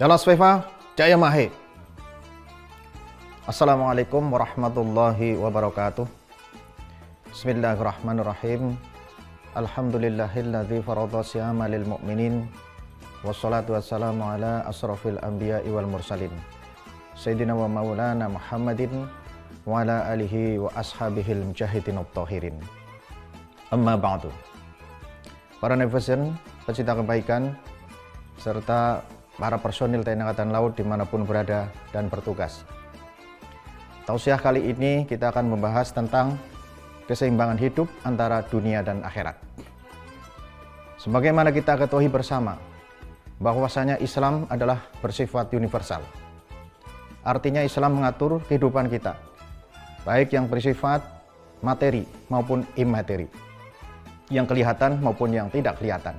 Jalas Viva, Jaya Mahe. Assalamualaikum warahmatullahi wabarakatuh. Bismillahirrahmanirrahim. Alhamdulillahilladzi farada siyama lil mu'minin. Wassalatu wassalamu ala asrafil anbiya'i wal mursalin. Sayyidina wa maulana Muhammadin wa ala alihi wa ashabihil mujahidin at-tahirin. Amma ba'du. Para netizen, pecinta kebaikan, serta para personil TNI Angkatan Laut dimanapun berada dan bertugas. Tausiah kali ini kita akan membahas tentang keseimbangan hidup antara dunia dan akhirat. Sebagaimana kita ketahui bersama, bahwasanya Islam adalah bersifat universal. Artinya Islam mengatur kehidupan kita, baik yang bersifat materi maupun imateri, yang kelihatan maupun yang tidak kelihatan.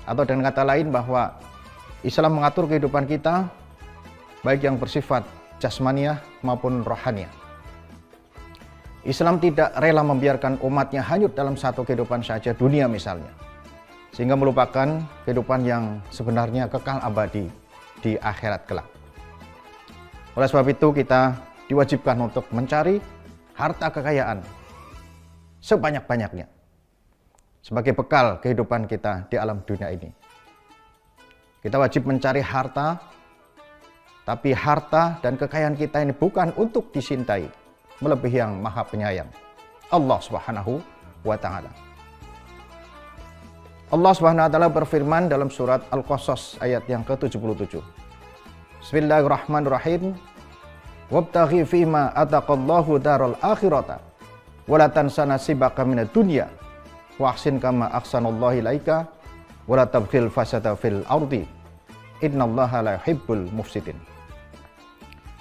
Atau dengan kata lain bahwa Islam mengatur kehidupan kita baik yang bersifat jasmaniah maupun rohaniah. Islam tidak rela membiarkan umatnya hanyut dalam satu kehidupan saja, dunia misalnya, sehingga melupakan kehidupan yang sebenarnya kekal abadi di akhirat kelak. Oleh sebab itu kita diwajibkan untuk mencari harta kekayaan sebanyak-banyaknya sebagai bekal kehidupan kita di alam dunia ini. Kita wajib mencari harta, tapi harta dan kekayaan kita ini bukan untuk dicintai, melebihi yang Maha Penyayang, Allah Subhanahu wa Ta'ala. Allah Subhanahu wa Ta'ala berfirman dalam surat Al-Qasas ayat yang ke-77. Bismillahirrahmanirrahim. Wabtaghi fima ataqallahu daral akhirata wa la tansa nasibaka minad dunya wa ahsin kama ahsanallahu ilaika wala tabghil fasada fil ardi innallaha la yuhibbul mufsidin.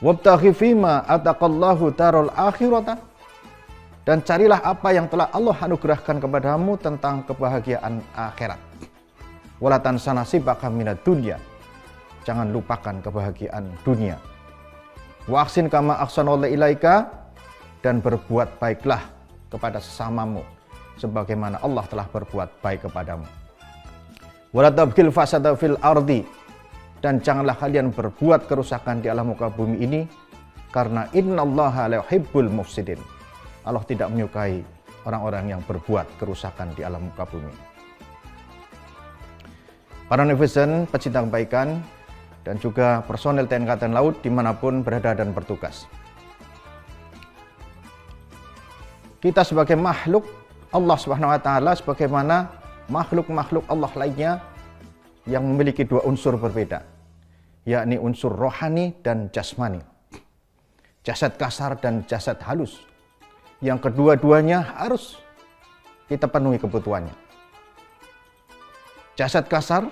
Wabtaghi fima ataqallahu darul akhirata, dan carilah apa yang telah Allah anugerahkan kepadamu tentang kebahagiaan akhirat. Wala tansa nasibaka minad dunya, jangan lupakan kebahagiaan dunia. Wa ahsin kama ahsanallahu ilaika, dan berbuat baiklah kepada sesamamu sebagaimana Allah telah berbuat baik kepadamu. Wala tabghil fasada fil ardi, dan janganlah kalian berbuat kerusakan di alam muka bumi ini, karena innallaha la yuhibbul mufsidin. Allah tidak menyukai orang-orang yang berbuat kerusakan di alam muka bumi. Para netizen, pecinta kebaikan, dan juga personel TNI Angkatan Laut dimanapun berada dan bertugas. Kita sebagai makhluk Allah Subhanahu wa Ta'ala, sebagaimana makhluk-makhluk Allah lainnya yang memiliki dua unsur berbeda, yakni unsur rohani dan jasmani, jasad kasar dan jasad halus, yang kedua-duanya harus kita penuhi kebutuhannya. Jasad kasar,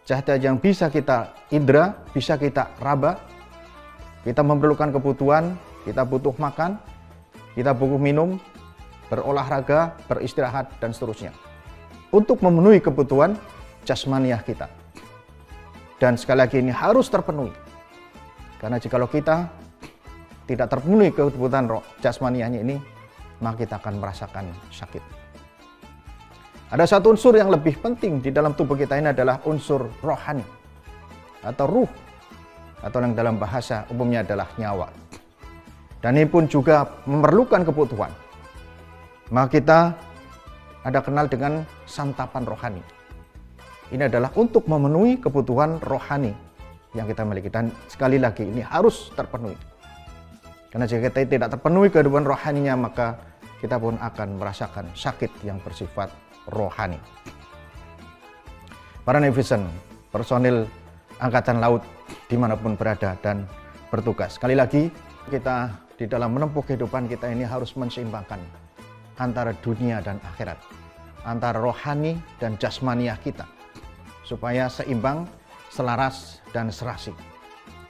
jasad yang bisa kita indra, bisa kita raba, kita memerlukan kebutuhan, kita butuh makan, kita butuh minum, berolahraga, beristirahat, dan seterusnya, untuk memenuhi kebutuhan jasmaniah kita. Dan sekali lagi ini harus terpenuhi, karena jikalau kita tidak terpenuhi kebutuhan jasmaniahnya ini, maka kita akan merasakan sakit. Ada satu unsur yang lebih penting di dalam tubuh kita ini, adalah unsur rohani atau ruh, atau yang dalam bahasa umumnya adalah nyawa. Dan ini pun juga memerlukan kebutuhan. Maka kita ada kenal dengan santapan rohani. Ini adalah untuk memenuhi kebutuhan rohani yang kita miliki. Dan sekali lagi ini harus terpenuhi. Karena jika kita tidak terpenuhi kehidupan rohaninya, maka kita pun akan merasakan sakit yang bersifat rohani. Para netizen, personil Angkatan Laut dimanapun berada dan bertugas. Sekali lagi, kita di dalam menempuh kehidupan kita ini harus menseimbangkan antara dunia dan akhirat, antara rohani dan jasmaniah kita, supaya seimbang, selaras, dan serasi.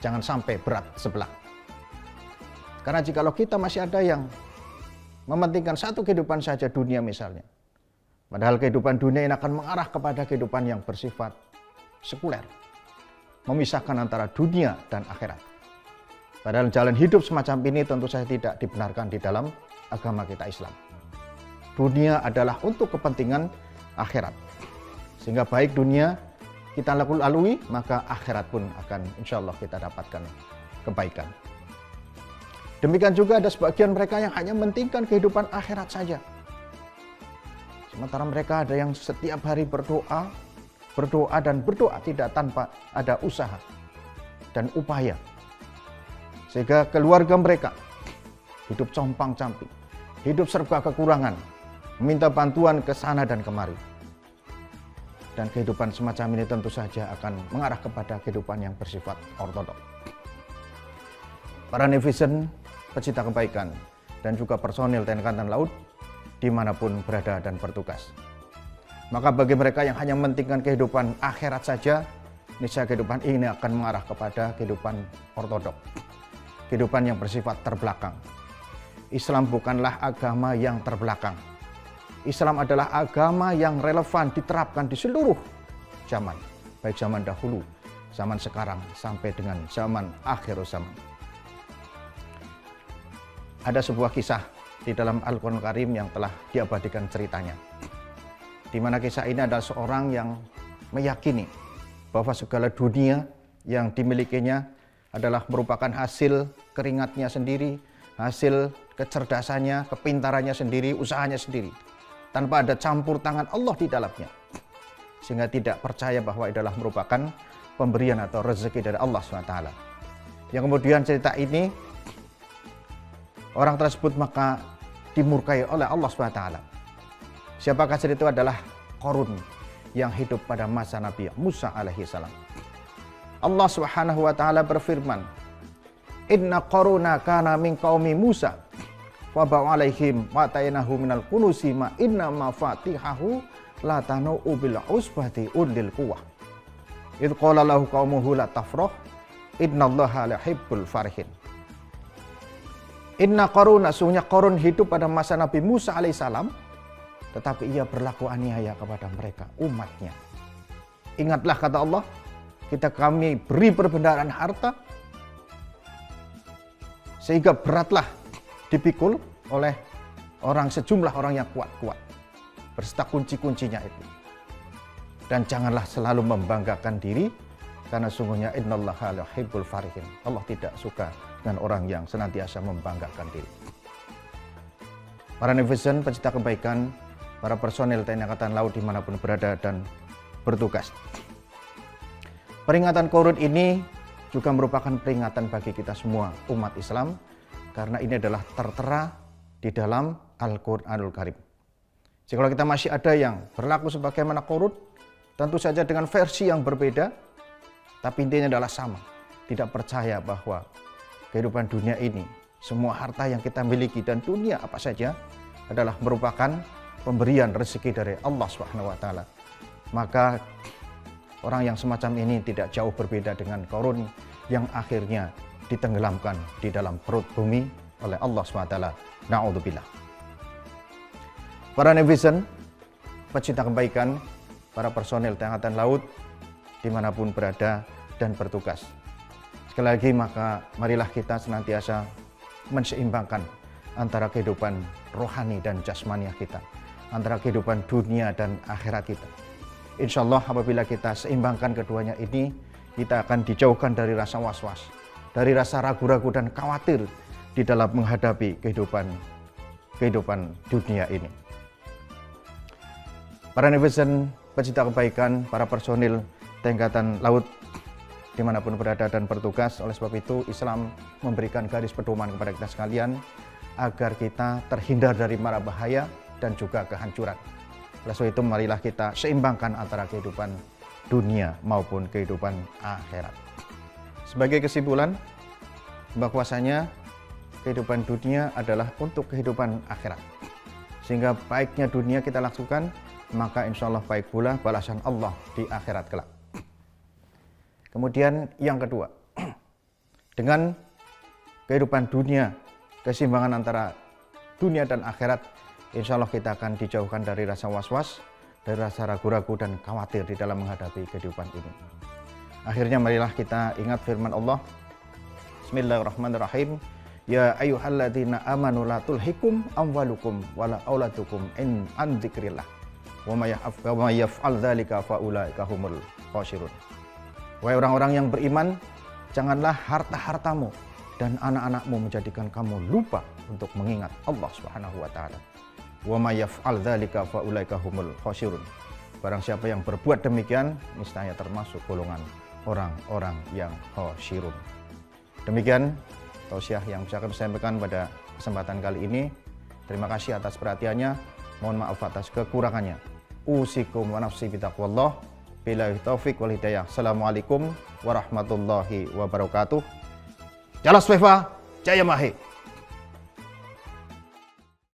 Jangan sampai berat sebelah. Karena jikalau kita masih ada yang mementingkan satu kehidupan saja, dunia misalnya, padahal kehidupan dunia ini akan mengarah kepada kehidupan yang bersifat sekuler, memisahkan antara dunia dan akhirat. Padahal jalan hidup semacam ini tentu saja tidak dibenarkan di dalam agama kita Islam. Dunia adalah untuk kepentingan akhirat. Sehingga baik dunia kita lalui, maka akhirat pun akan insya Allah kita dapatkan kebaikan. Demikian juga ada sebagian mereka yang hanya mementingkan kehidupan akhirat saja. Sementara mereka ada yang setiap hari berdoa dan berdoa tidak tanpa ada usaha dan upaya. Sehingga keluarga mereka hidup compang-camping, hidup serba kekurangan, meminta bantuan ke sana dan kemari. Dan kehidupan semacam ini tentu saja akan mengarah kepada kehidupan yang bersifat ortodok. Para netizen, pecinta kebaikan, dan juga personil TNI Angkatan Laut dimanapun berada dan bertugas. Maka bagi mereka yang hanya mementingkan kehidupan akhirat saja, niscaya kehidupan ini akan mengarah kepada kehidupan ortodok, kehidupan yang bersifat terbelakang. Islam bukanlah agama yang terbelakang. Islam adalah agama yang relevan diterapkan di seluruh zaman, baik zaman dahulu, zaman sekarang, sampai dengan zaman akhir zaman. Ada sebuah kisah di dalam Al-Quran Karim yang telah diabadikan ceritanya, di mana kisah ini adalah seorang yang meyakini bahwa segala dunia yang dimilikinya adalah merupakan hasil keringatnya sendiri, hasil kecerdasannya, kepintarannya sendiri, usahanya sendiri, tanpa ada campur tangan Allah di dalamnya, sehingga tidak percaya bahwa itu adalah merupakan pemberian atau rezeki dari Allah SWT. Yang kemudian cerita ini, orang tersebut maka dimurkai oleh Allah SWT. Siapakah cerita itu? Adalah Qarun yang hidup pada masa Nabi Musa alaihi salam. Allah SWT berfirman, Inna Qaruna kana min qaumi Musa wa ba'a alaihim wa atainahu minal kunusi ma inna mafatihahu la tanu'u bil usbati ulil quwwah. Idh qala lahu qaumuhu la tafrah innallaha la yuhibbul farihin. Inna Qaruna, sesungguhnya Qarun hidup pada masa Nabi Musa alaihissalam, tetapi ia berlaku aniaya kepada mereka, umatnya. Ingatlah kata Allah, kami beri perbendaharaan harta sehingga beratlah dipikul oleh sejumlah orang yang kuat-kuat berserta kunci-kuncinya itu. Dan janganlah selalu membanggakan diri, karena sungguhnya innallaha la yuhibbul farihin. Allah tidak suka dengan orang yang senantiasa membanggakan diri. Para netizen, pecinta kebaikan, para personil TNI Angkatan Laut dimanapun berada dan bertugas, peringatan Qarun ini juga merupakan peringatan bagi kita semua umat Islam, karena ini adalah tertera di dalam Al-Quranul Karim. Jadi kalau kita masih ada yang berlaku sebagaimana Qarun, tentu saja dengan versi yang berbeda, tapi intinya adalah sama. Tidak percaya bahwa kehidupan dunia ini, semua harta yang kita miliki dan dunia apa saja adalah merupakan pemberian rezeki dari Allah SWT. Maka orang yang semacam ini tidak jauh berbeda dengan Qarun yang akhirnya ditenggelamkan di dalam perut bumi oleh Allah SWT. Na'udzubillah. Para netizen, pecinta kebaikan, para personil TNI Angkatan Laut dimanapun berada dan bertugas, sekali lagi maka marilah kita senantiasa menseimbangkan antara kehidupan rohani dan jasmaniah kita, antara kehidupan dunia dan akhirat kita. Insya Allah apabila kita seimbangkan keduanya ini, kita akan dijauhkan dari rasa was-was, dari rasa ragu-ragu dan khawatir di dalam menghadapi kehidupan dunia ini. Para netizen, pecinta kebaikan, para personil TNI Angkatan Laut dimanapun berada dan bertugas, oleh sebab itu Islam memberikan garis pedoman kepada kita sekalian agar kita terhindar dari mara bahaya dan juga kehancuran. Oleh sebab itu marilah kita seimbangkan antara kehidupan dunia maupun kehidupan akhirat. Sebagai kesimpulan, bahwasanya kehidupan dunia adalah untuk kehidupan akhirat, sehingga baiknya dunia kita lakukan, maka insya Allah baik pula balasan Allah di akhirat kelak. Kemudian yang kedua, dengan kehidupan dunia, keseimbangan antara dunia dan akhirat, insya Allah kita akan dijauhkan dari rasa was-was, dari rasa ragu-ragu dan khawatir di dalam menghadapi kehidupan ini. Akhirnya marilah kita ingat firman Allah, Bismillahirrahmanirrahim, Ya ayyuhalladzina amanu la tulhikum amwalukum wala auladukum an dzikrillah wa may yaf'al dzalika fa ulaika humul khasirun. Wahai orang-orang yang beriman, janganlah harta-hartamu dan anak-anakmu menjadikan kamu lupa untuk mengingat Allah Subhanahu wa taala. Wa may yaf'al dzalika fa ulaika humul khasirun. Barang siapa yang berbuat demikian, niscaya termasuk golongan orang-orang yang khasirun. Demikian tausiah yang bisa kami sampaikan pada kesempatan kali ini. Terima kasih atas perhatiannya. Mohon maaf atas kekurangannya. Usikum wa nafsi bitaqwallah. Billahi taufik wal hidayah. Assalamualaikum warahmatullahi wabarakatuh. Jalas Weva, Jaya Mahe.